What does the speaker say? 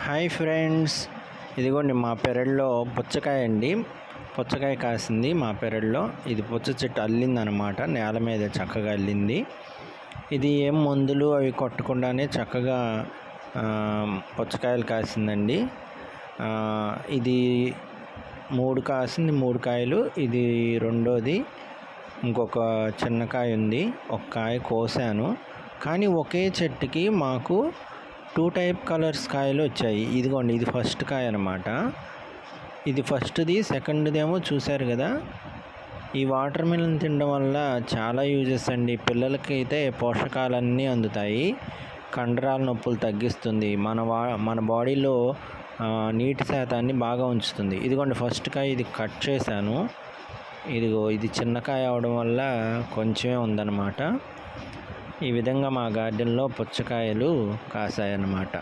Hi friends, ఇదిగోండి మా పెరట్లో పుచ్చకాయ అండి. పుచ్చకాయ కాసింది మా పెరట్లో. ఇది పుచ్చ చెట్టు అల్లిందనమాట, నేల మీద చక్కగా అల్లింది. ఇది ఏం మందులు అవి కొట్టకుండానే చక్కగా పుచ్చకాయలు కాసిందండి. ఇది 3 కాసింది, 3 కాయలు. ఇది రెండోది. ఇంకొక చిన్న కాయ ఉంది, ఒక కాయ కోసాను. కానీ ఒకే చెట్టుకి మాకు 2 టైప్ కలర్స్ కాయలు వచ్చాయి. ఇదిగోండి, ఇది ఫస్ట్ కాయ అనమాట. ఇది ఫస్ట్ది. సెకండ్ది ఏమో చూశారు కదా. ఈ వాటర్ మిలన్ తినడం వల్ల చాలా యూజెస్ అండి. పిల్లలకి అయితే పోషకాలన్నీ అందుతాయి. కండరాల నొప్పులు తగ్గిస్తుంది. మన బాడీలో నీటి శాతాన్ని బాగా ఉంచుతుంది. ఇదిగోండి ఫస్ట్ కాయ, ఇది కట్ చేశాను. ఇది చిన్న కాయ అవడం వల్ల కొంచెమే ఉందన్నమాట. ఈ విధంగా మా గార్డెన్లో పుచ్చకాయలు కాసాయన్నమాట.